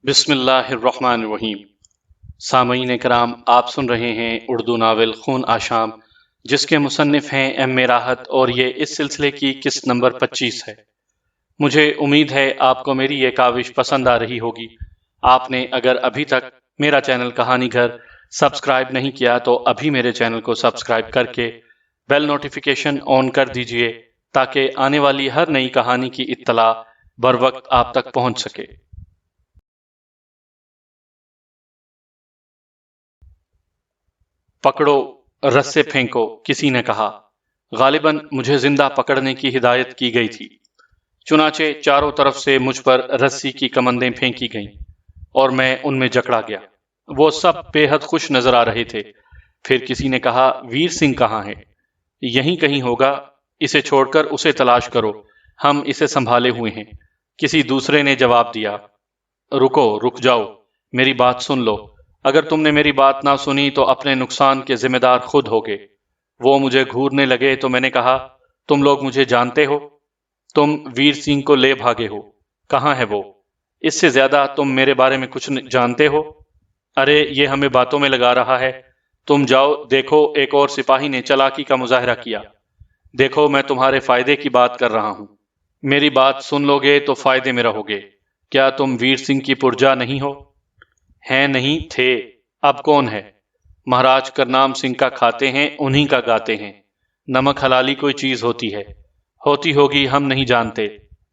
بسم اللہ الرحمن الرحیم۔ سامعین کرام، آپ سن رہے ہیں اردو ناول خون آشام، جس کے مصنف ہیں ایم اے راحت، اور یہ اس سلسلے کی قسط نمبر 25 ہے۔ مجھے امید ہے آپ کو میری یہ کاوش پسند آ رہی ہوگی۔ آپ نے اگر ابھی تک میرا چینل کہانی گھر سبسکرائب نہیں کیا تو ابھی میرے چینل کو سبسکرائب کر کے بیل نوٹیفیکیشن آن کر دیجئے، تاکہ آنے والی ہر نئی کہانی کی اطلاع بر وقت آپ تک پہنچ سکے۔ پکڑو، رسے پھینکو، کسی نے کہا۔ غالباً مجھے زندہ پکڑنے کی ہدایت کی گئی تھی، چنانچہ چاروں طرف سے مجھ پر رسی کی کمندیں پھینکی گئیں اور میں ان میں جکڑا گیا۔ وہ سب بے حد خوش نظر آ رہے تھے۔ پھر کسی نے کہا، ویر سنگھ کہاں ہے؟ یہیں کہیں ہوگا، اسے چھوڑ کر اسے تلاش کرو، ہم اسے سنبھالے ہوئے ہیں۔ کسی دوسرے نے جواب دیا، رک جاؤ، میری بات سن لو۔ اگر تم نے میری بات نہ سنی تو اپنے نقصان کے ذمہ دار خود ہوگے۔ وہ مجھے گھورنے لگے تو میں نے کہا، تم لوگ مجھے جانتے ہو؟ تم ویر سنگھ کو لے بھاگے ہو، کہاں ہے وہ؟ اس سے زیادہ تم میرے بارے میں کچھ جانتے ہو؟ ارے یہ ہمیں باتوں میں لگا رہا ہے۔ تم جاؤ، دیکھو ایک اور سپاہی نے چالاکی کا مظاہرہ کیا۔ دیکھو میں تمہارے فائدے کی بات کر رہا ہوں، میری بات سن لو گے تو فائدے میں رہو گے۔ کیا تم ویر سنگھ کی پرجا نہیں ہو؟ ہیں نہیں، تھے، اب کون ہے؟ مہاراج کرنام سنگھ کا کھاتے ہیں، انہی کا گاتے ہیں۔ نمک حلالی کوئی چیز ہوتی ہے، ہوتی ہوگی، ہم نہیں جانتے۔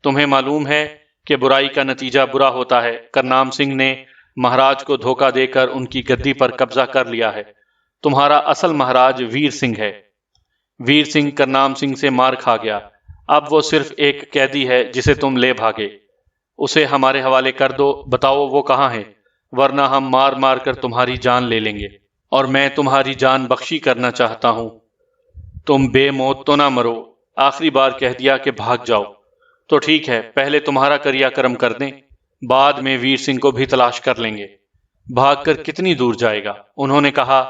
تمہیں معلوم ہے کہ برائی کا نتیجہ برا ہوتا ہے۔ کرنام سنگھ نے مہاراج کو دھوکہ دے کر ان کی گدی پر قبضہ کر لیا ہے۔ تمہارا اصل مہاراج ویر سنگھ ہے۔ ویر سنگھ کرنام سنگھ سے مار کھا گیا، اب وہ صرف ایک قیدی ہے جسے تم لے بھاگے۔ اسے ہمارے حوالے کر دو، بتاؤ وہ کہاں ہے، ورنہ ہم مار مار کر تمہاری جان لے لیں گے، اور میں تمہاری جان بخشی کرنا چاہتا ہوں۔ تم بے موت تو نہ مرو، آخری بار کہہ دیا کہ بھاگ جاؤ۔ تو ٹھیک ہے، پہلے تمہارا کریا کرم کر دیں، بعد میں ویر سنگھ کو بھی تلاش کر لیں گے۔ بھاگ کر کتنی دور جائے گا؟ انہوں نے کہا۔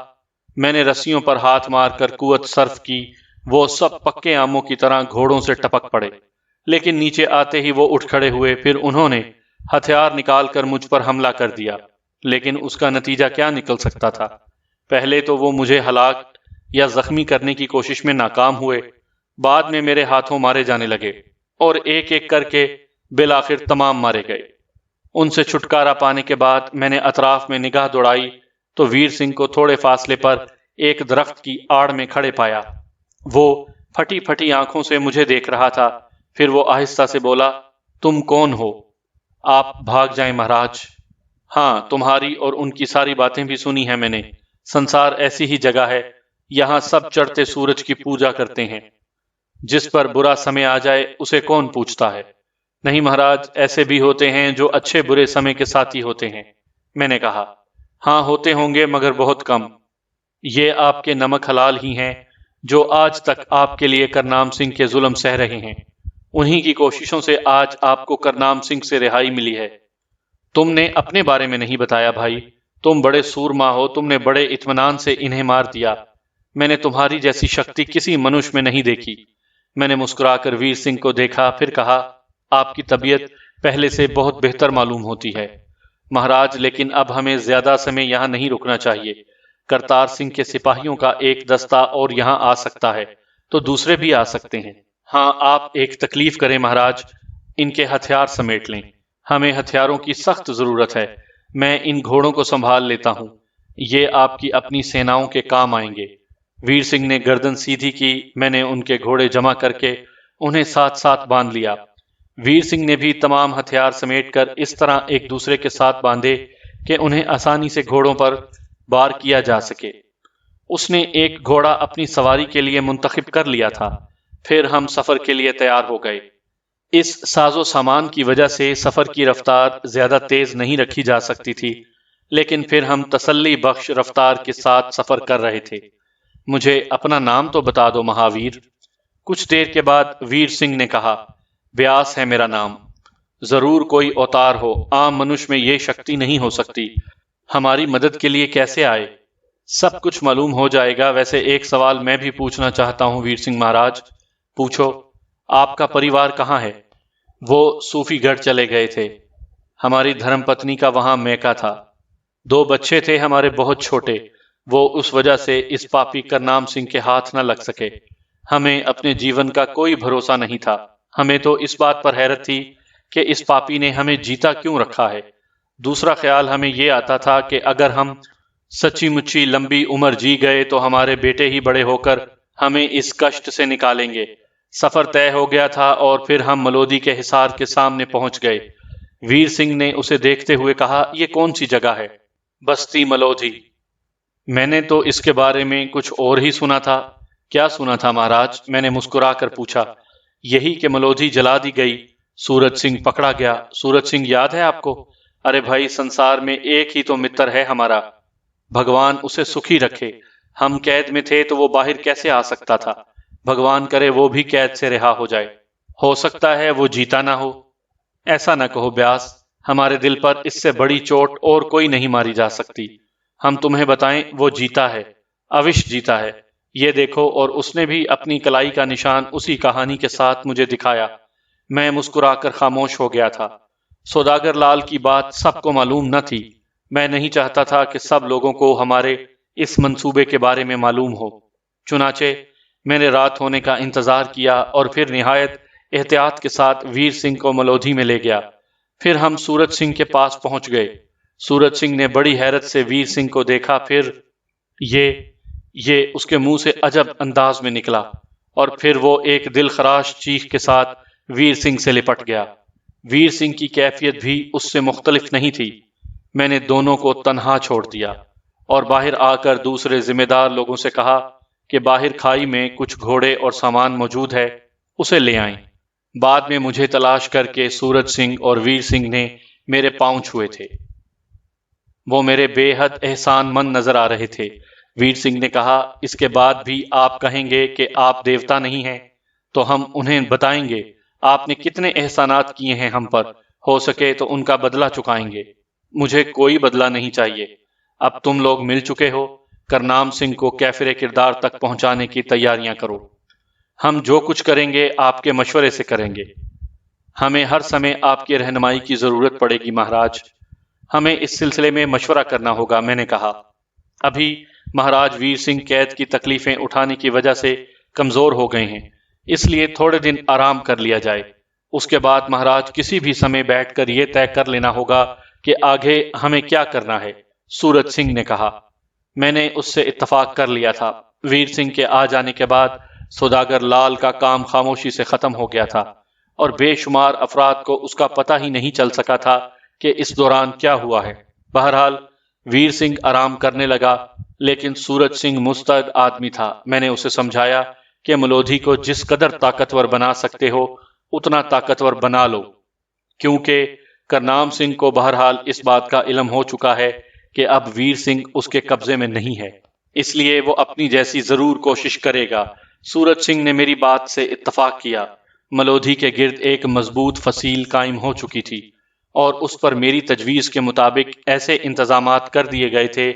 میں نے رسیوں پر ہاتھ مار کر قوت صرف کی، وہ سب پکے آموں کی طرح گھوڑوں سے ٹپک پڑے، لیکن نیچے آتے ہی وہ اٹھ کھڑے ہوئے۔ پھر انہوں نے ہتھیار نکال کر مجھ پر حملہ کر دیا، لیکن اس کا نتیجہ کیا نکل سکتا تھا؟ پہلے تو وہ مجھے ہلاک یا زخمی کرنے کی کوشش میں ناکام ہوئے، بعد میں میرے ہاتھوں مارے جانے لگے، اور ایک ایک کر کے بالآخر تمام مارے گئے۔ ان سے چھٹکارا پانے کے بعد میں نے اطراف میں نگاہ دوڑائی تو ویر سنگھ کو تھوڑے فاصلے پر ایک درخت کی آڑ میں کھڑے پایا۔ وہ پھٹی پھٹی آنکھوں سے مجھے دیکھ رہا تھا۔ پھر وہ آہستہ سے بولا، تم کون ہو؟ آپ بھاگ جائیں مہاراج۔ ہاں، تمہاری اور ان کی ساری باتیں بھی سنی ہیں میں نے۔ سنسار ایسی ہی جگہ ہے، یہاں سب چڑھتے سورج کی پوجا کرتے ہیں۔ جس پر برا سمے آ جائے اسے کون پوچھتا ہے؟ نہیں مہاراج، ایسے بھی ہوتے ہیں جو اچھے برے سمے کے ساتھی ہوتے ہیں، میں نے کہا۔ ہاں ہوتے ہوں گے، مگر بہت کم۔ یہ آپ کے نمک حلال ہی ہیں جو آج تک آپ کے لیے کرنام سنگھ کے ظلم سہ رہے ہیں۔ انہی کی کوششوں سے آج آپ کو کرنام سنگھ سے رہائی ملی ہے۔ تم نے اپنے بارے میں نہیں بتایا بھائی، تم بڑے سورما ہو، تم نے بڑے اطمینان سے انہیں مار دیا۔ میں نے تمہاری جیسی شکتی کسی منوش میں نہیں دیکھی۔ میں نے مسکرا کر ویر سنگھ کو دیکھا، پھر کہا، آپ کی طبیعت پہلے سے بہت بہتر معلوم ہوتی ہے مہاراج، لیکن اب ہمیں زیادہ سمے یہاں نہیں رکنا چاہیے۔ کرتار سنگھ کے سپاہیوں کا ایک دستہ اور یہاں آ سکتا ہے، تو دوسرے بھی آ سکتے ہیں۔ ہاں، آپ ایک تکلیف کریں مہاراج، ان کے ہتھیار سمیٹ لیں، ہمیں ہتھیاروں کی سخت ضرورت ہے۔ میں ان گھوڑوں کو سنبھال لیتا ہوں، یہ آپ کی اپنی سیناؤں کے کام آئیں گے۔ ویر سنگھ نے گردن سیدھی کی، میں نے ان کے گھوڑے جمع کر کے انہیں ساتھ ساتھ باندھ لیا۔ ویر سنگھ نے بھی تمام ہتھیار سمیٹ کر اس طرح ایک دوسرے کے ساتھ باندھے کہ انہیں آسانی سے گھوڑوں پر بار کیا جا سکے۔ اس نے ایک گھوڑا اپنی سواری کے لیے منتخب کر لیا تھا۔ پھر ہم سفر کے لیے تیار ہو گئے۔ اس ساز و سامان کی وجہ سے سفر کی رفتار زیادہ تیز نہیں رکھی جا سکتی تھی، لیکن پھر ہم تسلی بخش رفتار کے ساتھ سفر کر رہے تھے۔ مجھے اپنا نام تو بتا دو مہاویر۔ کچھ دیر کے بعد ویر سنگھ نے کہا، بیاس ہے میرا نام۔ ضرور کوئی اوتار ہو، عام منش میں یہ شکتی نہیں ہو سکتی۔ ہماری مدد کے لیے کیسے آئے؟ سب کچھ معلوم ہو جائے گا۔ ویسے ایک سوال میں بھی پوچھنا چاہتا ہوں ویر سنگھ مہاراج۔ پوچھو۔ آپ کا پریوار کہاں ہے؟ وہ صوفی گڑھ چلے گئے تھے۔ ہماری دھرم پتنی کا وہاں میکا تھا، 2 بچے تھے ہمارے بہت چھوٹے، وہ اس وجہ سے اس پاپی کرنام سنگھ کے ہاتھ نہ لگ سکے۔ ہمیں اپنے جیون کا کوئی بھروسہ نہیں تھا، ہمیں تو اس بات پر حیرت تھی کہ اس پاپی نے ہمیں جیتا کیوں رکھا ہے۔ دوسرا خیال ہمیں یہ آتا تھا کہ اگر ہم سچی مچی لمبی عمر جی گئے تو ہمارے بیٹے ہی بڑے ہو کر ہمیں اس کشٹ سے نکالیں گے۔ سفر طے ہو گیا تھا اور پھر ہم ملودی کے حصار کے سامنے پہنچ گئے۔ ویر سنگھ نے اسے دیکھتے ہوئے کہا، یہ کون سی جگہ ہے؟ بستی ملودھی۔ میں نے تو اس کے بارے میں کچھ اور ہی سنا تھا۔ کیا سنا تھا مہاراج؟ میں نے مسکرا کر پوچھا۔ یہی کہ ملودھی جلا دی گئی، سورج سنگھ پکڑا گیا۔ سورج سنگھ یاد ہے آپ کو؟ ارے بھائی، سنسار میں ایک ہی تو متر ہے ہمارا، بھگوان اسے سکھی رکھے۔ ہم قید میں تھے تو وہ باہر کیسے آ سکتا تھا؟ بھگوان کرے وہ بھی قید سے رہا ہو جائے، ہو سکتا ہے وہ جیتا نہ ہو۔ ایسا نہ کہو بیاس، ہمارے دل پر اس سے بڑی چوٹ اور کوئی نہیں ماری جا سکتی۔ ہم تمہیں بتائیں، وہ جیتا ہے، اوش جیتا ہے۔ یہ دیکھو۔ اور اس نے بھی اپنی کلائی کا نشان اسی کہانی کے ساتھ مجھے دکھایا۔ میں مسکرا کر خاموش ہو گیا تھا۔ سوداگر لال کی بات سب کو معلوم نہ تھی۔ میں نہیں چاہتا تھا کہ سب لوگوں کو ہمارے اس منصوبے کے بارے میں معلوم ہو۔ چنانچہ میں نے رات ہونے کا انتظار کیا اور پھر نہایت احتیاط کے ساتھ ویر سنگھ کو ملودھی میں لے گیا۔ پھر ہم سورج سنگھ کے پاس پہنچ گئے۔ سورج سنگھ نے بڑی حیرت سے ویر سنگھ کو دیکھا، پھر یہ اس کے منہ سے عجب انداز میں نکلا، اور پھر وہ ایک دل خراش چیخ کے ساتھ ویر سنگھ سے لپٹ گیا۔ ویر سنگھ کی کیفیت بھی اس سے مختلف نہیں تھی۔ میں نے دونوں کو تنہا چھوڑ دیا اور باہر آ کر دوسرے ذمہ دار لوگوں سے کہا کہ باہر کھائی میں کچھ گھوڑے اور سامان موجود ہے، اسے لے آئیں۔ بعد میں مجھے تلاش کر کے سورج سنگھ اور ویر سنگھ نے میرے پاؤں چھوئے تھے۔ وہ میرے بے حد احسان مند نظر آ رہے تھے۔ ویر سنگھ نے کہا، اس کے بعد بھی آپ کہیں گے کہ آپ دیوتا نہیں ہیں تو ہم انہیں بتائیں گے آپ نے کتنے احسانات کیے ہیں ہم پر، ہو سکے تو ان کا بدلہ چکائیں گے۔ مجھے کوئی بدلہ نہیں چاہیے۔ اب تم لوگ مل چکے ہو، کرنام سنگھ کو کیفر کردار تک پہنچانے کی تیاریاں کرو۔ ہم جو کچھ کریں گے آپ کے مشورے سے کریں گے۔ ہمیں ہر سمے آپ کی رہنمائی کی ضرورت پڑے گی مہاراج۔ ہمیں اس سلسلے میں مشورہ کرنا ہوگا، میں نے کہا۔ ابھی مہاراج ویر سنگھ قید کی تکلیفیں اٹھانے کی وجہ سے کمزور ہو گئے ہیں، اس لیے تھوڑے دن آرام کر لیا جائے۔ اس کے بعد مہاراج کسی بھی سمے بیٹھ کر یہ طے کر لینا ہوگا کہ آگے ہمیں کیا کرنا ہے، سورج سنگھ نے کہا۔ میں نے اس سے اتفاق کر لیا تھا۔ ویر سنگھ کے آ جانے کے بعد سوداگر لال کا کام خاموشی سے ختم ہو گیا تھا، اور بے شمار افراد کو اس کا پتہ ہی نہیں چل سکا تھا کہ اس دوران کیا ہوا ہے۔ بہرحال ویر سنگھ آرام کرنے لگا، لیکن سورج سنگھ مستعد آدمی تھا۔ میں نے اسے سمجھایا کہ ملودھی کو جس قدر طاقتور بنا سکتے ہو اتنا طاقتور بنا لو، کیونکہ کرنام سنگھ کو بہرحال اس بات کا علم ہو چکا ہے کہ اب ویر سنگھ اس کے قبضے میں نہیں ہے، اس لیے وہ اپنی جیسی ضرور کوشش کرے گا۔ سورج سنگھ نے میری بات سے اتفاق کیا۔ ملودھی کے گرد ایک مضبوط فصیل قائم ہو چکی تھی، اور اس پر میری تجویز کے مطابق ایسے انتظامات کر دیے گئے تھے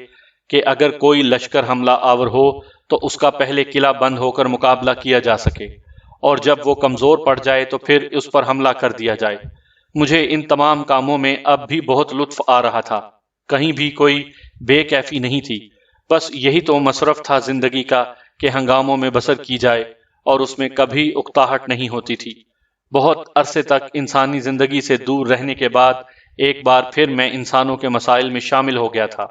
کہ اگر کوئی لشکر حملہ آور ہو تو اس کا پہلے قلعہ بند ہو کر مقابلہ کیا جا سکے، اور جب وہ کمزور پڑ جائے تو پھر اس پر حملہ کر دیا جائے۔ مجھے ان تمام کاموں میں اب بھی بہت لطف آ رہا تھا، کہیں بھی کوئی بے کیفی نہیں تھی۔ بس یہی تو مصرف تھا زندگی کا کہ ہنگاموں میں بسر کی جائے، اور اس میں کبھی اکتاہٹ نہیں ہوتی تھی۔ بہت عرصے تک انسانی زندگی سے دور رہنے کے بعد ایک بار پھر میں انسانوں کے مسائل میں شامل ہو گیا تھا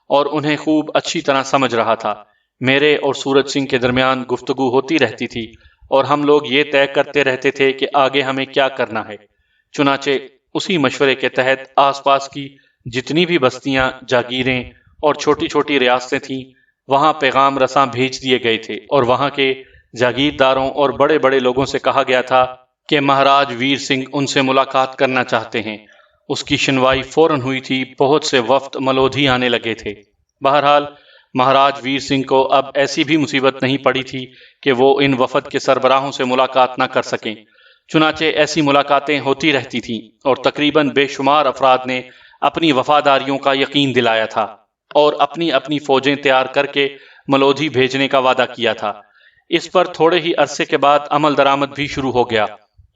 اور انہیں خوب اچھی طرح سمجھ رہا تھا۔ میرے اور سورج سنگھ کے درمیان گفتگو ہوتی رہتی تھی اور ہم لوگ یہ طے کرتے رہتے تھے کہ آگے ہمیں کیا کرنا ہے۔ چنانچہ اسی مشورے کے تحت آس پاس کی جتنی بھی بستیاں، جاگیریں اور چھوٹی چھوٹی ریاستیں تھیں، وہاں پیغام رساں بھیج دیے گئے تھے، اور وہاں کے جاگیرداروں اور بڑے بڑے لوگوں سے کہا گیا تھا کہ مہاراج ویر سنگھ ان سے ملاقات کرنا چاہتے ہیں۔ اس کی شنوائی فوراً ہوئی تھی۔ بہت سے وفد ملودھی آنے لگے تھے۔ بہرحال مہاراج ویر سنگھ کو اب ایسی بھی مصیبت نہیں پڑی تھی کہ وہ ان وفد کے سربراہوں سے ملاقات نہ کر سکیں۔ چنانچہ ایسی ملاقاتیں ہوتی رہتی تھیں، اور تقریباً بے شمار افراد نے اپنی وفاداریوں کا یقین دلایا تھا اور اپنی اپنی فوجیں تیار کر کے ملودھی بھیجنے کا وعدہ کیا تھا۔ اس پر تھوڑے ہی عرصے کے بعد عمل درآمد بھی شروع ہو گیا،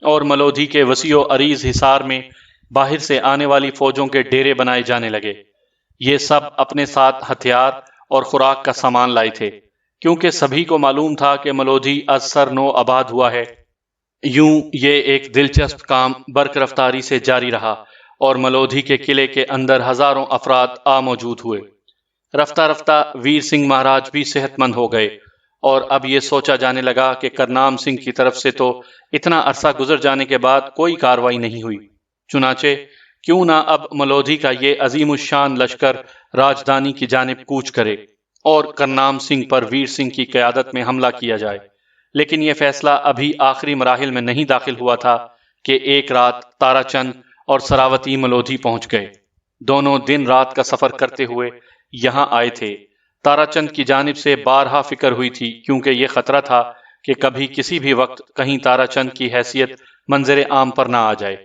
اور ملودھی کے وسیع و عریض حصار میں باہر سے آنے والی فوجوں کے ڈیرے بنائے جانے لگے۔ یہ سب اپنے ساتھ ہتھیار اور خوراک کا سامان لائے تھے، کیونکہ سبھی کو معلوم تھا کہ ملودھی از سر نو آباد ہوا ہے۔ یوں یہ ایک دلچسپ کام برق رفتاری سے جاری رہا اور ملودھی کے قلعے کے اندر ہزاروں افراد آ موجود ہوئے۔ رفتہ رفتہ ویر سنگھ مہاراج بھی صحت مند ہو گئے، اور اب یہ سوچا جانے لگا کہ کرنام سنگھ کی طرف سے تو اتنا عرصہ گزر جانے کے بعد کوئی کاروائی نہیں ہوئی، چنانچہ کیوں نہ اب ملودھی کا یہ عظیم الشان لشکر راجدھانی کی جانب کوچ کرے اور کرنام سنگھ پر ویر سنگھ کی قیادت میں حملہ کیا جائے۔ لیکن یہ فیصلہ ابھی آخری مراحل میں نہیں داخل ہوا تھا کہ ایک رات تارا چند اور سراوتی ملودھی پہنچ گئے۔ دونوں دن رات کا سفر کرتے ہوئے یہاں آئے تھے۔ تارا چند کی جانب سے بارہا فکر ہوئی تھی، کیونکہ یہ خطرہ تھا کہ کبھی کسی بھی وقت کہیں تارا چند کی حیثیت منظر عام پر نہ آ جائے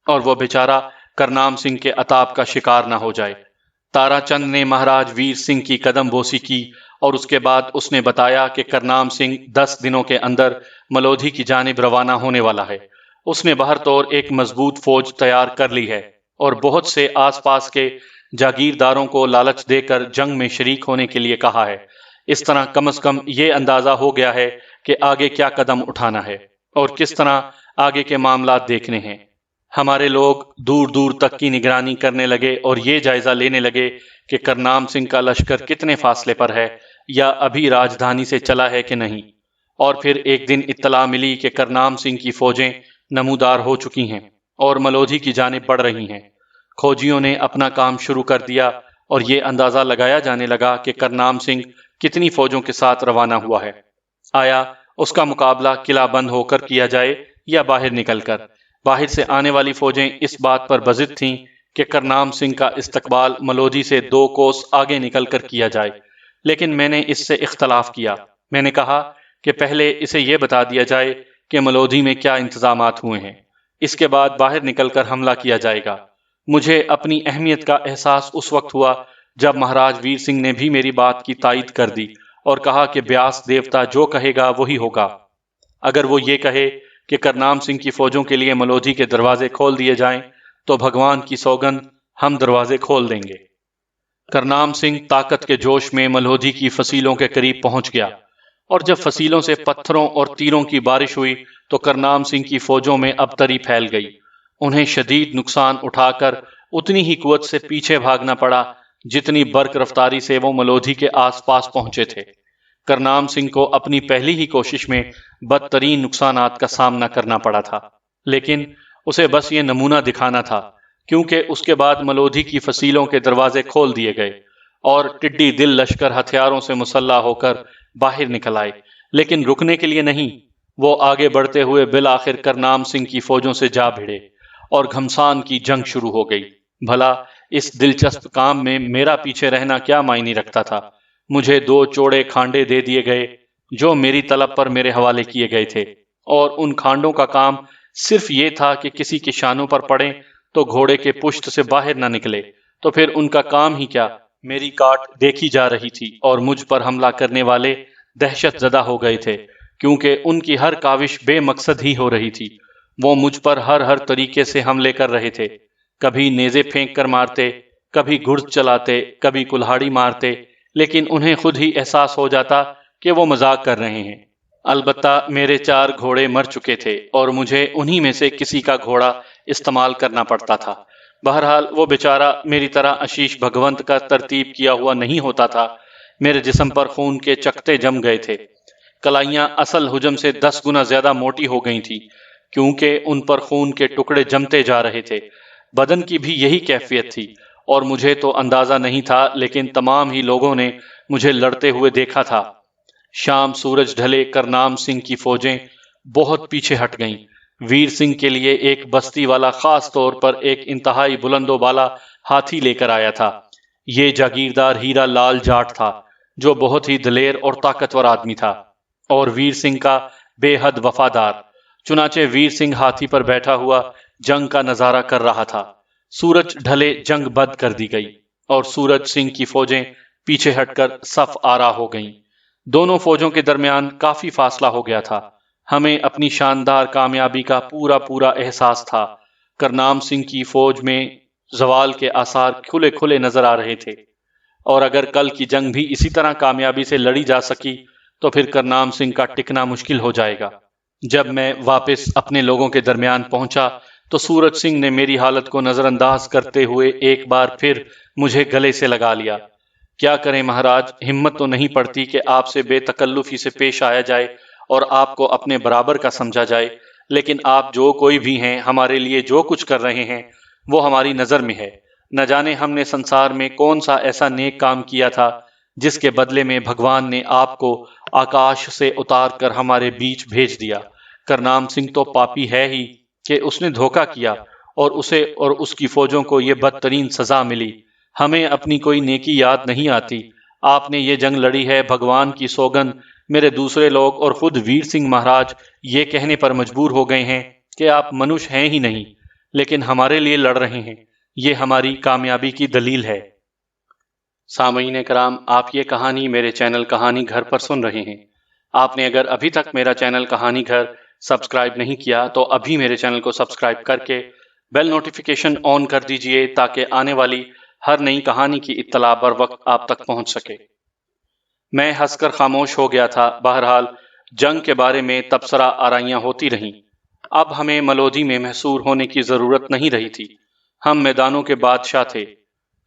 اور وہ بیچارہ کرنام سنگھ کے عتاب کا شکار نہ ہو جائے۔ تارا چند نے مہاراج ویر سنگھ کی قدم بوسی کی اور اس کے بعد اس نے بتایا کہ کرنام سنگھ 10 دنوں کے اندر ملودھی کی جانب روانہ ہونے والا ہے۔ اس نے باہر طور ایک مضبوط فوج تیار کر لی ہے اور بہت سے آس پاس کے جاگیرداروں کو لالچ دے کر جنگ میں شریک ہونے کے لیے کہا ہے۔ اس طرح کم از کم یہ اندازہ ہو گیا ہے کہ آگے کیا قدم اٹھانا ہے اور کس طرح آگے کے معاملات دیکھنے ہیں۔ ہمارے لوگ دور دور تک کی نگرانی کرنے لگے اور یہ جائزہ لینے لگے کہ کرنام سنگھ کا لشکر کتنے فاصلے پر ہے یا ابھی راجدھانی سے چلا ہے کہ نہیں، اور پھر ایک دن اطلاع ملی کہ کرنام سنگھ کی فوجیں نمودار ہو چکی ہیں اور ملودھی کی جانب بڑھ رہی ہیں۔ کھوجیوں نے اپنا کام شروع کر دیا اور یہ اندازہ لگایا جانے لگا کہ کرنام سنگھ کتنی فوجوں کے ساتھ روانہ ہوا ہے۔ آیا اس کا مقابلہ قلعہ بند ہو کر کیا جائے یا باہر نکل کر؟ باہر سے آنے والی فوجیں اس بات پر بضد تھیں کہ کرنام سنگھ کا استقبال ملودھی سے 2 کوس آگے نکل کر کیا جائے، لیکن میں نے اس سے اختلاف کیا۔ میں نے کہا کہ پہلے اسے یہ بتا دیا جائے کہ ملودھی میں کیا انتظامات ہوئے ہیں، اس کے بعد باہر نکل کر حملہ کیا جائے گا۔ مجھے اپنی اہمیت کا احساس اس وقت ہوا جب مہاراج ویر سنگھ نے بھی میری بات کی تائید کر دی اور کہا کہ بیاس دیوتا جو کہے گا وہی ہوگا۔ اگر وہ یہ کہے کہ کرنام سنگھ کی فوجوں کے لیے ملودھی کے دروازے کھول دیے جائیں تو بھگوان کی سوگند ہم دروازے کھول دیں گے۔ کرنام سنگھ طاقت کے جوش میں ملودھی کی فصیلوں کے قریب پہنچ گیا، اور جب فصیلوں سے پتھروں اور تیروں کی بارش ہوئی تو کرنام سنگھ کی فوجوں میں ابتری پھیل گئی۔ انہیں شدید نقصان اٹھا کر اتنی ہی قوت سے پیچھے بھاگنا پڑا جتنی برق رفتاری سے وہ ملودھی کے آس پاس پہنچے تھے۔ کرنام سنگھ کو اپنی پہلی ہی کوشش میں بدترین نقصانات کا سامنا کرنا پڑا تھا، لیکن اسے بس یہ نمونہ دکھانا تھا، کیونکہ اس کے بعد ملودھی کی فصیلوں کے دروازے کھول دیے گئے اور ٹڈی دل لشکر ہتھیاروں سے مسلح ہو کر باہر نکل آئے، لیکن رکنے کے لیے نہیں۔ وہ آگے بڑھتے ہوئے بالآخر کرنام سنگھ کی فوجوں سے جا بھیڑے اور گھمسان کی جنگ شروع ہو گئی۔ بھلا اس دلچسپ کام میں میرا پیچھے رہنا کیا معنی رکھتا تھا؟ مجھے 2 چوڑے کھانڈے دے دیے گئے جو میری طلب پر میرے حوالے کیے گئے تھے، اور ان کھانڈوں کا کام صرف یہ تھا کہ کسی کے شانوں پر پڑیں تو گھوڑے کے پشت سے باہر نہ نکلے، تو پھر ان کا کام ہی کیا؟ میری کاٹ دیکھی جا رہی تھی اور مجھ پر حملہ کرنے والے دہشت زدہ ہو گئے تھے، کیونکہ ان کی ہر کاوش بے مقصد ہی ہو رہی تھی۔ وہ مجھ پر ہر طریقے سے حملے کر رہے تھے، کبھی نیزے پھینک کر مارتے، کبھی گرز چلاتے، کبھی کلہاڑی مارتے، لیکن انہیں خود ہی احساس ہو جاتا کہ وہ مذاق کر رہے ہیں۔ البتہ میرے 4 گھوڑے مر چکے تھے اور مجھے انہی میں سے کسی کا گھوڑا استعمال کرنا پڑتا تھا۔ بہرحال وہ بیچارہ میری طرح آشیش بھگونت کا ترتیب کیا ہوا نہیں ہوتا تھا۔ میرے جسم پر خون کے چکتے جم گئے تھے، کلائیاں اصل حجم سے 10 گنا زیادہ موٹی ہو گئی تھی، کیونکہ ان پر خون کے ٹکڑے جمتے جا رہے تھے۔ بدن کی بھی یہی کیفیت تھی، اور مجھے تو اندازہ نہیں تھا، لیکن تمام ہی لوگوں نے مجھے لڑتے ہوئے دیکھا تھا۔ شام سورج ڈھلے کرنام سنگھ کی فوجیں بہت پیچھے ہٹ گئیں۔ ویر سنگھ کے لیے ایک بستی والا خاص طور پر ایک انتہائی بلند و بالا ہاتھی لے کر آیا تھا۔ یہ جاگیردار ہیرا لال جاٹ تھا، جو بہت ہی دلیر اور طاقتور آدمی تھا، اور ویر سنگھ کا بے حد وفادار۔ چنانچہ ویر سنگھ ہاتھی پر بیٹھا ہوا جنگ کا نظارہ کر رہا تھا۔ سورج ڈھلے جنگ بند کر دی گئی اور سورج سنگھ کی فوجیں پیچھے ہٹ کر صف آرا ہو گئیں۔ دونوں فوجوں کے درمیان کافی فاصلہ ہو گیا تھا۔ ہمیں اپنی شاندار کامیابی کا پورا احساس تھا۔ کرنام سنگھ کی فوج میں زوال کے آثار کھلے کھلے نظر آ رہے تھے، اور اگر کل کی جنگ بھی اسی طرح کامیابی سے لڑی جا سکی تو پھر کرنام سنگھ کا ٹکنا مشکل ہو جائے گا۔ جب میں واپس اپنے لوگوں کے درمیان پہنچا تو سورج سنگھ نے میری حالت کو نظر انداز کرتے ہوئے ایک بار پھر مجھے گلے سے لگا لیا۔ کیا کریں مہاراج، ہمت تو نہیں پڑتی کہ آپ سے بے تکلفی سے پیش آیا جائے اور آپ کو اپنے برابر کا سمجھا جائے، لیکن آپ جو کوئی بھی ہیں، ہمارے لیے جو کچھ کر رہے ہیں وہ ہماری نظر میں ہے۔ نہ جانے ہم نے سنسار میں کون سا ایسا نیک کام کیا تھا جس کے بدلے میں بھگوان نے آپ کو آکاش سے اتار کر ہمارے بیچ بھیج دیا۔ کرنام سنگھ تو پاپی ہے ہی کہ اس نے دھوکہ کیا اور اسے اور اس کی فوجوں کو یہ بدترین سزا ملی۔ ہمیں اپنی کوئی نیکی یاد نہیں آتی۔ آپ نے یہ جنگ لڑی ہے، بھگوان کی سوگند میرے دوسرے لوگ اور خود ویر سنگھ مہاراج یہ کہنے پر مجبور ہو گئے ہیں کہ آپ منوش ہیں ہی نہیں، لیکن ہمارے لیے لڑ رہے ہیں۔ یہ ہماری کامیابی کی دلیل ہے۔ سامعین کرام، آپ یہ کہانی میرے چینل کہانی گھر پر سن رہے ہیں۔ آپ نے اگر ابھی تک میرا چینل کہانی گھر سبسکرائب نہیں کیا تو ابھی میرے چینل کو سبسکرائب کر کے بیل نوٹیفیکیشن آن کر دیجئے تاکہ آنے والی ہر نئی کہانی کی اطلاع بر وقت آپ تک پہنچ سکے۔ میں ہنس کر خاموش ہو گیا تھا۔ بہرحال جنگ کے بارے میں تبصرہ آرائیاں ہوتی رہیں۔ اب ہمیں ملودھی میں محصور ہونے کی ضرورت نہیں رہی تھی۔ ہم میدانوں کے بادشاہ تھے۔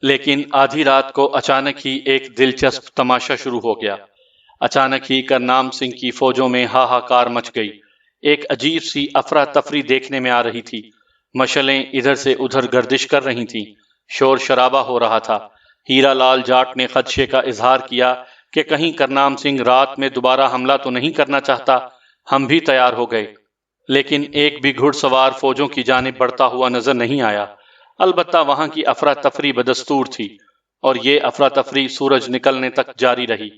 لیکن آدھی رات کو اچانک ہی ایک دلچسپ تماشا شروع ہو گیا۔ اچانک ہی کرنام سنگھ کی فوجوں میں ہاہاکار مچ گئی۔ ایک عجیب سی افراتفری دیکھنے میں آ رہی تھی۔ مشلیں ادھر سے ادھر گردش کر رہی تھیں۔ شور شرابہ ہو رہا تھا۔ ہیرا لال جاٹ نے خدشے کا اظہار کیا کہ کہیں کرنام سنگھ رات میں دوبارہ حملہ تو نہیں کرنا چاہتا۔ ہم بھی تیار ہو گئے، لیکن ایک بھی گھڑ سوار فوجوں کی جانب بڑھتا ہوا نظر نہیں آیا۔ البتہ وہاں کی افراتفری بدستور تھی، اور یہ افراتفری سورج نکلنے تک جاری رہی۔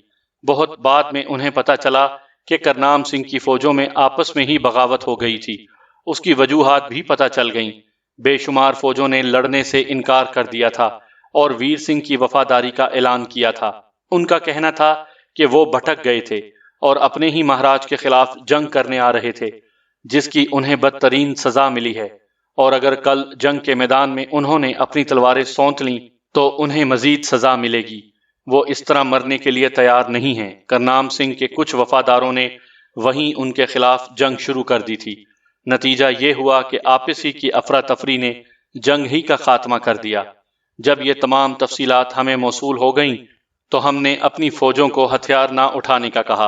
بہت بعد میں انہیں پتہ چلا کہ کرنام سنگھ کی فوجوں میں آپس میں ہی بغاوت ہو گئی تھی۔ اس کی وجوہات بھی پتہ چل گئیں۔ بے شمار فوجوں نے لڑنے سے انکار کر دیا تھا اور ویر سنگھ کی وفاداری کا اعلان کیا تھا۔ ان کا کہنا تھا کہ وہ بھٹک گئے تھے اور اپنے ہی مہاراج کے خلاف جنگ کرنے آ رہے تھے، جس کی انہیں بدترین سزا ملی ہے، اور اگر کل جنگ کے میدان میں انہوں نے اپنی تلواریں سونت لیں تو انہیں مزید سزا ملے گی۔ وہ اس طرح مرنے کے لیے تیار نہیں ہیں۔ کرنام سنگھ کے کچھ وفاداروں نے وہیں ان کے خلاف جنگ شروع کر دی تھی۔ نتیجہ یہ ہوا کہ آپس ہی کی افراتفری نے جنگ ہی کا خاتمہ کر دیا۔ جب یہ تمام تفصیلات ہمیں موصول ہو گئیں تو ہم نے اپنی فوجوں کو ہتھیار نہ اٹھانے کا کہا،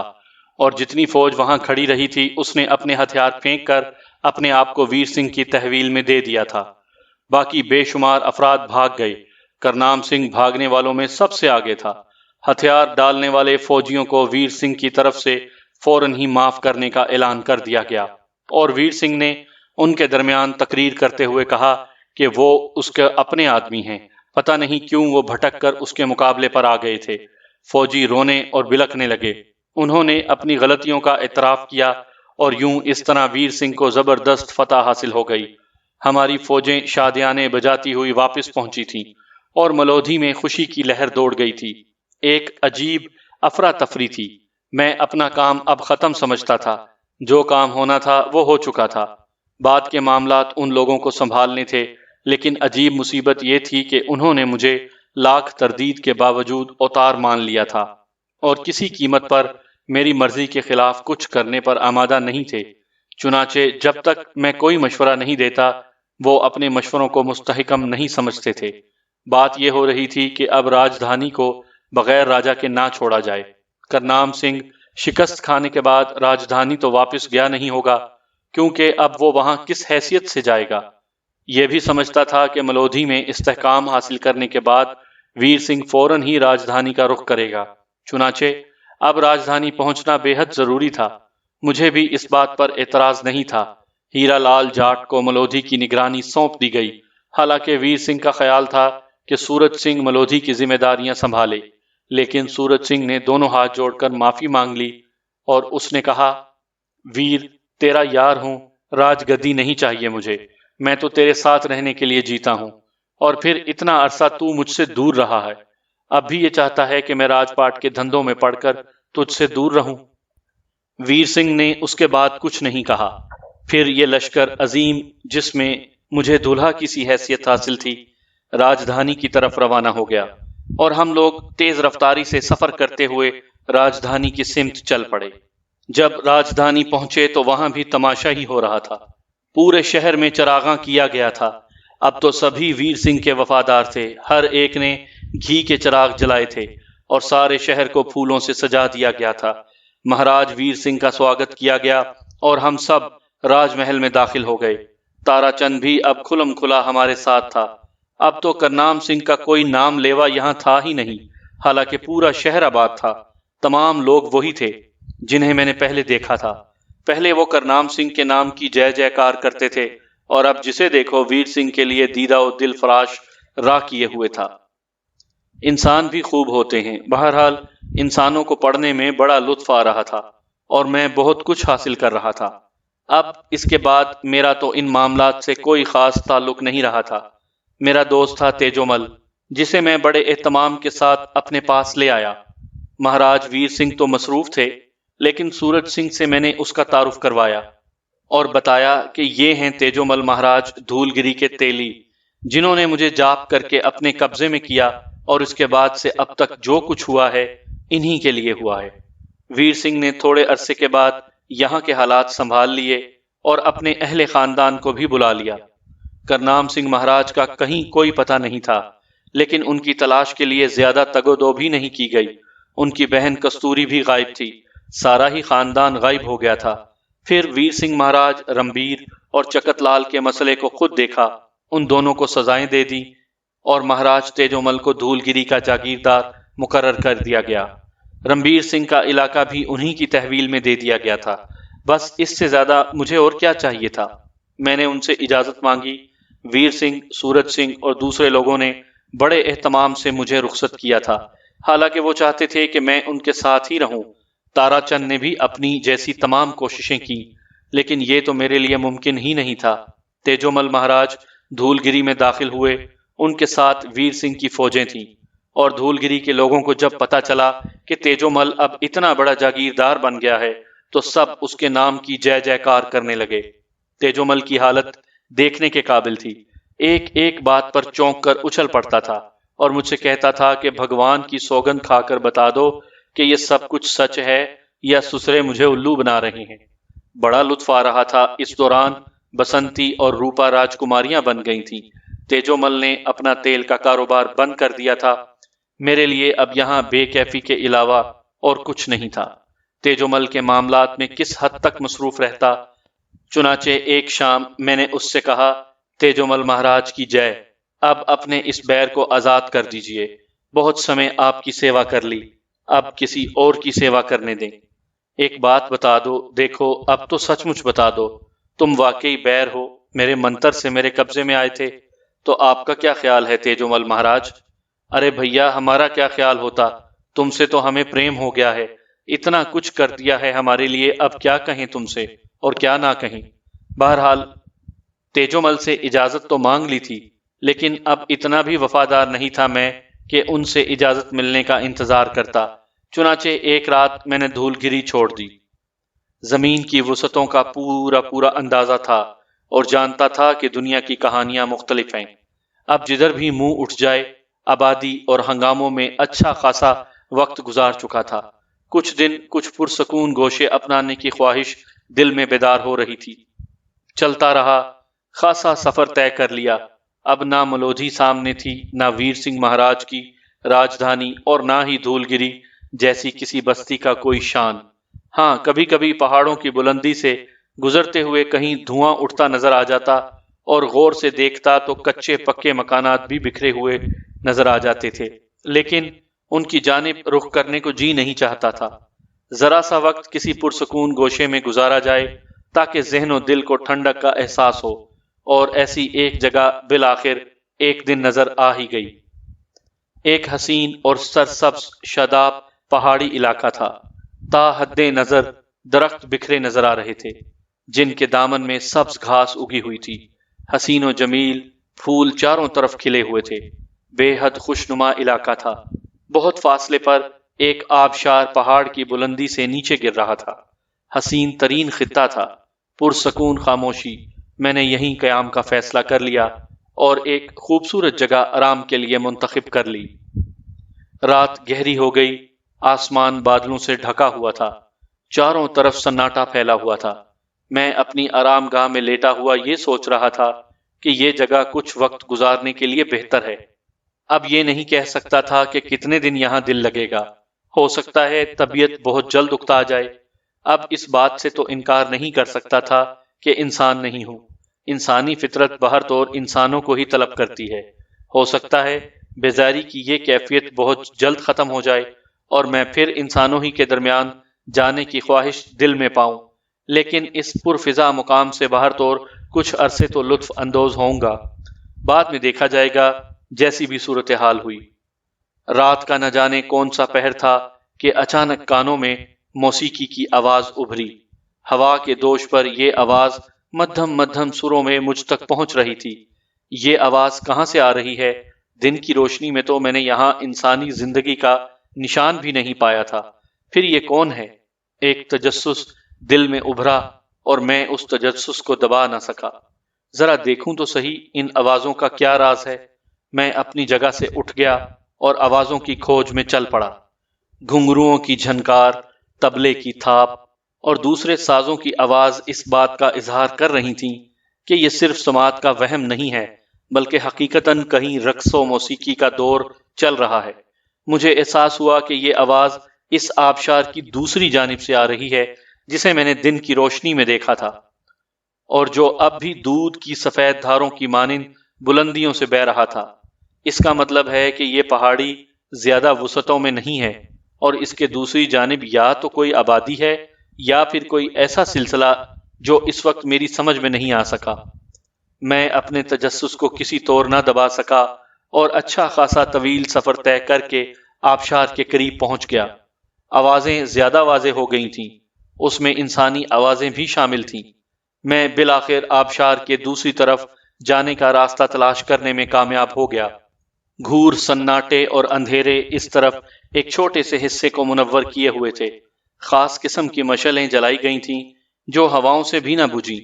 اور جتنی فوج وہاں کھڑی رہی تھی اس نے اپنے ہتھیار پھینک کر اپنے آپ کو ویر سنگھ کی تحویل میں دے دیا تھا۔ باقی بے شمار افراد بھاگ گئے۔ کرنام سنگھ بھاگنے والوں میں سب سے آگے تھا۔ ہتھیار ڈالنے والے فوجیوں کو ویر سنگھ کی طرف سے فوراً ہی معاف کرنے کا اعلان کر دیا گیا، اور ویر سنگھ نے ان کے درمیان تقریر کرتے ہوئے کہا کہ وہ اس کے اپنے آدمی ہیں۔ پتہ نہیں کیوں وہ بھٹک کر اس کے مقابلے پر آ گئے تھے۔ فوجی رونے اور بلکنے لگے۔ انہوں نے اپنی غلطیوں کا اعتراف کیا، اور یوں اس طرح ویر سنگھ کو زبردست فتح حاصل ہو گئی۔ ہماری فوجیں شادیانے بجاتی ہوئی واپس پہنچی تھیں، اور ملودھی میں خوشی کی لہر دوڑ گئی تھی۔ ایک عجیب افراتفری تھی۔ میں اپنا کام اب ختم سمجھتا تھا۔ جو کام ہونا تھا وہ ہو چکا تھا۔ بعد کے معاملات ان لوگوں کو سنبھالنے تھے، لیکن عجیب مصیبت یہ تھی کہ انہوں نے مجھے لاکھ تردید کے باوجود اوتار مان لیا تھا، اور کسی قیمت پر میری مرضی کے خلاف کچھ کرنے پر آمادہ نہیں تھے۔ چنانچہ جب تک میں کوئی مشورہ نہیں دیتا وہ اپنے مشوروں کو مستحکم نہیں سمجھتے تھے۔ بات یہ ہو رہی تھی کہ اب راجدھانی کو بغیر راجا کے نہ چھوڑا جائے۔ کرنام سنگھ شکست کھانے کے بعد راجدھانی تو واپس گیا نہیں ہوگا، کیونکہ اب وہ وہاں کس حیثیت سے جائے گا۔ یہ بھی سمجھتا تھا کہ ملودھی میں استحکام حاصل کرنے کے بعد ویر سنگھ فوراً ہی راجدھانی کا رخ کرے گا۔ چنانچہ اب راجدھانی پہنچنا بے حد ضروری تھا۔ مجھے بھی اس بات پر اعتراض نہیں تھا۔ ہیرا لال جاٹ کو ملودھی کی نگرانی سونپ دی گئی، حالانکہ ویر سنگھ کا خیال تھا کہ سورج سنگھ ملودھی کی ذمہ داریاں سنبھالے، لیکن سورج سنگھ نے دونوں ہاتھ جوڑ کر معافی مانگ لی، اور اس نے کہا، ویر تیرا یار ہوں، راج گدی نہیں چاہیے مجھے، میں تو تیرے ساتھ رہنے کے لیے جیتا ہوں، اور پھر اتنا عرصہ تو مجھ سے دور رہا ہے، اب بھی یہ چاہتا ہے کہ میں راج پاٹ کے دھندوں میں پڑھ کر تجھ سے دور رہوں۔ ویر سنگھ نے اس کے بعد کچھ نہیں کہا۔ پھر یہ لشکر عظیم جس میں مجھے دولہا کی سی حیثیت حاصل تھی، راجدھانی کی طرف روانہ ہو گیا اور ہم لوگ تیز رفتاری سے سفر کرتے ہوئے راجدھانی کی سمت چل پڑے۔ جب راجدھانی پہنچے تو وہاں بھی تماشا ہی ہو رہا تھا۔ پورے شہر میں چراغاں کیا گیا تھا۔ اب تو سبھی ویر سنگھ کے وفادار تھے، ہر ایک نے گھی کے چراغ جلائے تھے اور سارے شہر کو پھولوں سے سجا دیا گیا تھا۔ مہاراج ویر سنگھ کا سواگت کیا گیا اور ہم سب راج محل میں داخل ہو گئے۔ تارا چند بھی اب کھلم کھلا ہمارے ساتھ تھا۔ اب تو کرنام سنگھ کا کوئی نام لیوا یہاں تھا ہی نہیں، حالانکہ پورا شہر آباد تھا۔ تمام لوگ وہی تھے جنہیں میں نے پہلے دیکھا تھا۔ پہلے وہ کرنام سنگھ کے نام کی جے جے کار کرتے تھے اور اب جسے دیکھو ویر سنگھ کے لیے دیدہ و دل فراش راہ کیے ہوئے تھا۔ انسان بھی خوب ہوتے ہیں۔ بہرحال انسانوں کو پڑھنے میں بڑا لطف آ رہا تھا اور میں بہت کچھ حاصل کر رہا تھا۔ اب اس کے بعد میرا تو ان معاملات سے کوئی خاص تعلق نہیں رہا تھا۔ میرا دوست تھا تیجومل، جسے میں بڑے اہتمام کے ساتھ اپنے پاس لے آیا۔ مہاراج ویر سنگھ تو مصروف تھے، لیکن سورج سنگھ سے میں نے اس کا تعارف کروایا اور بتایا کہ یہ ہیں تیجومل مہاراج دھول گری کے تیلی، جنہوں نے مجھے جاپ کر کے اپنے قبضے میں کیا اور اس کے بعد سے اب تک جو کچھ ہوا ہے انہی کے لیے ہوا ہے۔ ویر سنگھ نے تھوڑے عرصے کے بعد یہاں کے حالات سنبھال لیے اور اپنے اہل خاندان کو بھی بلا لیا۔ کرنام سنگھ مہاراج کا کہیں کوئی پتہ نہیں تھا، لیکن ان کی تلاش کے لیے زیادہ تگ و دو بھی نہیں کی گئی۔ ان کی بہن کستوری بھی غائب تھی، سارا ہی خاندان غائب ہو گیا تھا۔ پھر ویر سنگھ مہاراج رمبیر اور چکت لال کے مسئلے کو خود دیکھا، ان دونوں کو سزائیں دے دی اور مہاراج تیجومل کو دھول گری کا جاگیردار مقرر کر دیا گیا۔ رمبیر سنگھ کا علاقہ بھی انہی کی تحویل میں دے دیا گیا تھا۔ بس اس سے زیادہ مجھے اور کیا چاہیے تھا؟ میں نے ان سے اجازت مانگی۔ ویر سنگھ، سورج سنگھ اور دوسرے لوگوں نے بڑے اہتمام سے مجھے رخصت کیا تھا، حالانکہ وہ چاہتے تھے کہ میں ان کے ساتھ ہی رہوں۔ تارا چند نے بھی اپنی جیسی تمام کوششیں کی، لیکن یہ تو میرے لیے ممکن ہی نہیں تھا۔ تیجومل مہاراج دھول گری میں داخل ہوئے، ان کے ساتھ ویر سنگھ کی فوجیں تھیں، اور دھول گری کے لوگوں کو جب پتہ چلا کہ تیجومل اب اتنا بڑا جاگیردار بن گیا ہے تو سب اس کے نام کی جے جے کار کرنے لگے۔ تیجومل کی حالت دیکھنے کے قابل تھی۔ ایک ایک بات پر چونک کر اچھل پڑتا تھا اور مجھ سے کہتا تھا کہ بھگوان کی سوگند کھا کر بتا دو کہ یہ سب کچھ سچ ہے یا سسرے مجھے الو بنا رہے ہیں۔ بڑا لطف آ رہا تھا۔ اس دوران بسنتی اور روپا راجکماریاں بن گئی تھیں۔ تیجومل نے اپنا تیل کا کاروبار بند کر دیا تھا۔ میرے لیے اب یہاں بے کیفی کے علاوہ اور کچھ نہیں تھا۔ تیجومل کے معاملات میں کس حد تک مصروف رہتا۔ چنانچہ ایک شام میں نے اس سے کہا، تیجومل مہاراج کی جے، اب اپنے اس بیر کو آزاد کر دیجئے۔ بہت سمے آپ کی سیوا کر لی، اب کسی اور کی سیوا کرنے دیں۔ ایک بات بتا دو، دیکھو اب تو سچ مچ بتا دو، تم واقعی بیر ہو، میرے منتر سے میرے قبضے میں آئے تھے، تو آپ کا کیا خیال ہے تیجومل مہاراج؟ ارے بھیا، ہمارا کیا خیال ہوتا، تم سے تو ہمیں پریم ہو گیا ہے، اتنا کچھ کر دیا ہے ہمارے لیے، اب کیا کہیں تم سے اور کیا نہ کہیں۔ بہرحال تیجومل سے اجازت تو مانگ لی تھی، لیکن اب اتنا بھی وفادار نہیں تھا میں کہ ان سے اجازت ملنے کا انتظار کرتا۔ چنانچہ ایک رات میں نے دھول گری چھوڑ دی۔ زمین کی وسعتوں کا پورا اندازہ تھا اور جانتا تھا کہ دنیا کی کہانیاں مختلف ہیں۔ اب جدھر بھی منہ اٹھ جائے، آبادی اور ہنگاموں میں اچھا خاصا وقت گزار چکا تھا۔ کچھ دن کچھ پرسکون گوشے اپنانے کی خواہش دل میں بیدار ہو رہی تھی۔ چلتا رہا، خاصا سفر طے کر لیا۔ اب نہ ملودھی سامنے تھی، نہ ویر سنگھ مہاراج کی راجدھانی، اور نہ ہی دھول گری جیسی کسی بستی کا کوئی شان۔ ہاں، کبھی کبھی پہاڑوں کی بلندی سے گزرتے ہوئے کہیں دھواں اٹھتا نظر آ جاتا، اور غور سے دیکھتا تو کچے پکے مکانات بھی بکھرے ہوئے نظر آ جاتے تھے، لیکن ان کی جانب رخ کرنے کو جی نہیں چاہتا تھا۔ ذرا سا وقت کسی پرسکون گوشے میں گزارا جائے تاکہ ذہن و دل کو ٹھنڈک کا احساس ہو، اور ایسی ایک جگہ بالآخر ایک دن نظر آ ہی گئی۔ ایک حسین اور سرسبز شاداب پہاڑی علاقہ تھا۔ تا حد نظر درخت بکھرے نظر آ رہے تھے، جن کے دامن میں سبز گھاس اگی ہوئی تھی۔ حسین و جمیل پھول چاروں طرف کھلے ہوئے تھے۔ بے حد خوشنما علاقہ تھا۔ بہت فاصلے پر ایک آبشار پہاڑ کی بلندی سے نیچے گر رہا تھا۔ حسین ترین خطہ تھا، پرسکون خاموشی، میں نے یہیں قیام کا فیصلہ کر لیا اور ایک خوبصورت جگہ آرام کے لیے منتخب کر لی۔ رات گہری ہو گئی، آسمان بادلوں سے ڈھکا ہوا تھا، چاروں طرف سناٹا پھیلا ہوا تھا۔ میں اپنی آرام گاہ میں لیٹا ہوا یہ سوچ رہا تھا کہ یہ جگہ کچھ وقت گزارنے کے لیے بہتر ہے۔ اب یہ نہیں کہہ سکتا تھا کہ کتنے دن یہاں دل لگے گا، ہو سکتا ہے طبیعت بہت جلد اکتا جائے۔ اب اس بات سے تو انکار نہیں کر سکتا تھا کہ انسان نہیں ہوں، انسانی فطرت بہر طور انسانوں کو ہی طلب کرتی ہے۔ ہو سکتا ہے بیزاری کی یہ کیفیت بہت جلد ختم ہو جائے اور میں پھر انسانوں ہی کے درمیان جانے کی خواہش دل میں پاؤں، لیکن اس پرفضا مقام سے باہر طور کچھ عرصے تو لطف اندوز ہوں گا، بعد میں دیکھا جائے گا جیسی بھی صورتحال ہوئی۔ رات کا نہ جانے کون سا پہر تھا کہ اچانک کانوں میں موسیقی کی آواز ابھری۔ ہوا کے دوش پر یہ آواز مدھم مدھم سروں میں مجھ تک پہنچ رہی تھی۔ یہ آواز کہاں سے آ رہی ہے؟ دن کی روشنی میں تو میں نے یہاں انسانی زندگی کا نشان بھی نہیں پایا تھا، پھر یہ کون ہے؟ ایک تجسس دل میں ابھرا اور میں اس تجسس کو دبا نہ سکا۔ ذرا دیکھوں تو صحیح ان آوازوں کا کیا راز ہے۔ میں اپنی جگہ سے اٹھ گیا اور آوازوں کی کھوج میں چل پڑا۔ گھنگروؤں کی جھنکار، طبلے کی تھاپ اور دوسرے سازوں کی آواز اس بات کا اظہار کر رہی تھیں کہ یہ صرف سماعت کا وہم نہیں ہے، بلکہ حقیقتاً کہیں رقص و موسیقی کا دور چل رہا ہے۔ مجھے احساس ہوا کہ یہ آواز اس آبشار کی دوسری جانب سے آ رہی ہے جسے میں نے دن کی روشنی میں دیکھا تھا اور جو اب بھی دودھ کی سفید دھاروں کی مانند بلندیوں سے بہہ رہا تھا۔ اس کا مطلب ہے کہ یہ پہاڑی زیادہ وسعتوں میں نہیں ہے اور اس کے دوسری جانب یا تو کوئی آبادی ہے یا پھر کوئی ایسا سلسلہ جو اس وقت میری سمجھ میں نہیں آ سکا۔ میں اپنے تجسس کو کسی طور نہ دبا سکا اور اچھا خاصا طویل سفر طے کر کے آبشار کے قریب پہنچ گیا۔ آوازیں زیادہ واضح ہو گئی تھیں، اس میں انسانی آوازیں بھی شامل تھیں۔ میں بالآخر آبشار کے دوسری طرف جانے کا راستہ تلاش کرنے میں کامیاب ہو گیا۔ گھور سناٹے اور اندھیرے اس طرف ایک چھوٹے سے حصے کو منور کیے ہوئے تھے۔ خاص قسم کی مشعلیں جلائی گئی تھیں جو ہواؤں سے بھی نہ بجھیں،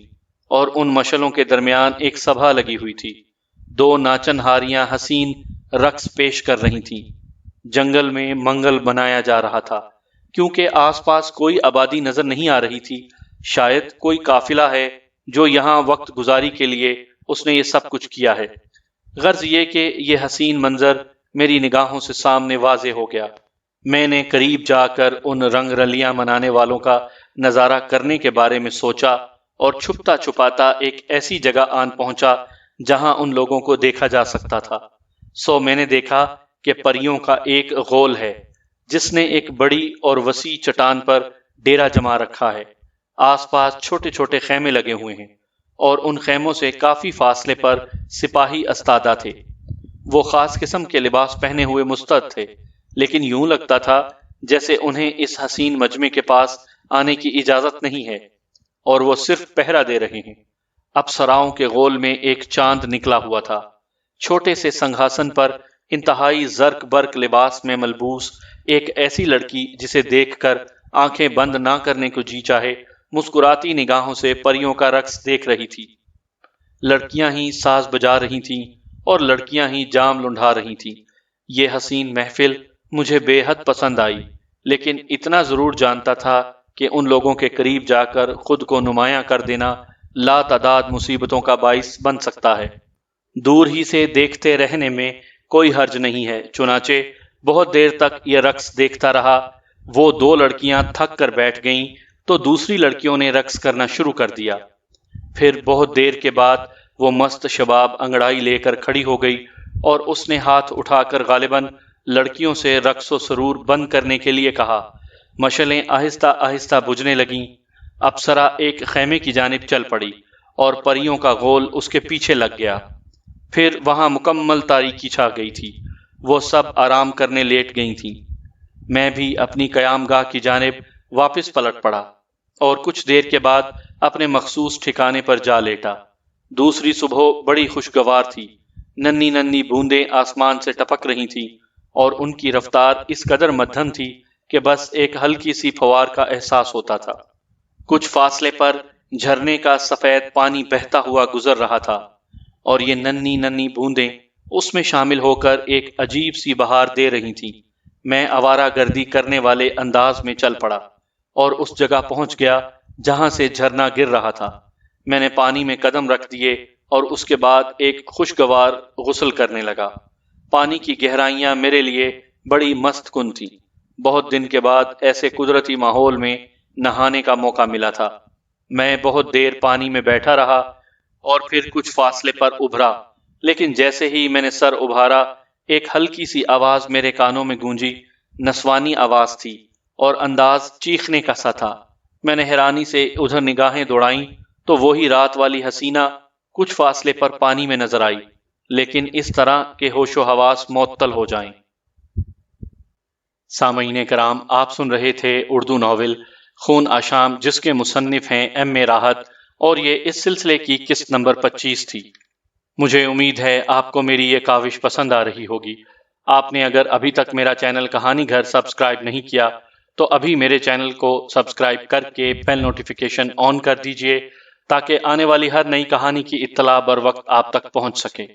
اور ان مشعلوں کے درمیان ایک سبھا لگی ہوئی تھی۔ دو ناچن ہاریاں حسین رقص پیش کر رہی تھیں۔ جنگل میں منگل منایا جا رہا تھا، کیونکہ آس پاس کوئی آبادی نظر نہیں آ رہی تھی۔ شاید کوئی قافلہ ہے جو یہاں وقت گزاری کے لیے اس نے یہ سب کچھ کیا ہے۔ غرض یہ کہ یہ حسین منظر میری نگاہوں سے سامنے واضح ہو گیا۔ میں نے قریب جا کر ان رنگ رلیاں منانے والوں کا نظارہ کرنے کے بارے میں سوچا اور چھپتا چھپاتا ایک ایسی جگہ آن پہنچا جہاں ان لوگوں کو دیکھا جا سکتا تھا۔ سو میں نے دیکھا کہ پریوں کا ایک غول ہے جس نے ایک بڑی اور وسیع چٹان پر ڈیرا جما رکھا ہے۔ آس پاس چھوٹے چھوٹے خیمے لگے ہوئے ہیں اور ان خیموں سے کافی فاصلے پر سپاہی استادہ تھے۔ وہ خاص قسم کے لباس پہنے ہوئے مستعد تھے، لیکن یوں لگتا تھا جیسے انہیں اس حسین مجمع کے پاس آنے کی اجازت نہیں ہے اور وہ صرف پہرا دے رہے ہیں۔ اپسراؤں کے غول میں ایک چاند نکلا ہوا تھا۔ چھوٹے سے سنگھاسن پر انتہائی زرق برق لباس میں ملبوس ایک ایسی لڑکی جسے دیکھ کر آنکھیں بند نہ کرنے کو جی چاہے، مسکراتی نگاہوں سے پریوں کا رقص دیکھ رہی تھی۔ لڑکیاں ہی ساز بجا رہی تھیں اور لڑکیاں ہی جام لنڈھا رہی تھیں۔ یہ حسین محفل مجھے بے حد پسند آئی، لیکن اتنا ضرور جانتا تھا کہ ان لوگوں کے قریب جا کر خود کو نمایاں کر دینا لا تعداد مصیبتوں کا باعث بن سکتا ہے۔ دور ہی سے دیکھتے رہنے میں کوئی حرج نہیں ہے، چنانچہ بہت دیر تک یہ رقص دیکھتا رہا۔ وہ دو لڑکیاں تھک کر بیٹھ گئیں تو دوسری لڑکیوں نے رقص کرنا شروع کر دیا۔ پھر بہت دیر کے بعد وہ مست شباب انگڑائی لے کر کھڑی ہو گئی اور اس نے ہاتھ اٹھا کر غالباً لڑکیوں سے رقص و سرور بند کرنے کے لیے کہا۔ مشعلیں آہستہ آہستہ بجھنے لگیں۔ اپسرا ایک خیمے کی جانب چل پڑی اور پریوں کا غول اس کے پیچھے لگ گیا۔ پھر وہاں مکمل تاریکی چھا گئی تھی۔ وہ سب آرام کرنے لیٹ گئی تھیں۔ میں بھی اپنی قیام گاہ کی جانب واپس پلٹ پڑا اور کچھ دیر کے بعد اپنے مخصوص ٹھکانے پر جا لیٹا۔ دوسری صبح بڑی خوشگوار تھی۔ ننھی ننھی بوندیں آسمان سے ٹپک رہی تھیں اور ان کی رفتار اس قدر مدھم تھی کہ بس ایک ہلکی سی فوار کا احساس ہوتا تھا۔ کچھ فاصلے پر جھرنے کا سفید پانی بہتا ہوا گزر رہا تھا اور یہ ننھی ننھی بوندیں اس میں شامل ہو کر ایک عجیب سی بہار دے رہی تھیں۔ میں آوارہ گردی کرنے والے انداز میں چل پڑا اور اس جگہ پہنچ گیا جہاں سے جھرنا گر رہا تھا۔ میں نے پانی میں قدم رکھ دیے اور اس کے بعد ایک خوشگوار غسل کرنے لگا۔ پانی کی گہرائیاں میرے لیے بڑی مست کن تھی۔ بہت دن کے بعد ایسے قدرتی ماحول میں نہانے کا موقع ملا تھا۔ میں بہت دیر پانی میں بیٹھا رہا اور پھر کچھ فاصلے پر ابھرا، لیکن جیسے ہی میں نے سر ابھارا ایک ہلکی سی آواز میرے کانوں میں گونجی۔ نسوانی آواز تھی اور انداز چیخنے کا سا تھا۔ میں نے حیرانی سے ادھر نگاہیں دوڑائیں تو وہی رات والی حسینہ کچھ فاصلے پر پانی میں نظر آئی، لیکن اس طرح کہ ہوش و حواس معطل ہو جائیں۔ سامعین کرام، آپ سن رہے تھے اردو ناول خون آشام، جس کے مصنف ہیں ایم اے راحت، اور یہ اس سلسلے کی قسط نمبر 25 تھی۔ مجھے امید ہے آپ کو میری یہ کاوش پسند آ رہی ہوگی۔ آپ نے اگر ابھی تک میرا چینل کہانی گھر سبسکرائب نہیں کیا تو ابھی میرے چینل کو سبسکرائب کر کے بیل نوٹیفیکیشن آن کر دیجئے تاکہ آنے والی ہر نئی کہانی کی اطلاع بر وقت آپ تک پہنچ سکے۔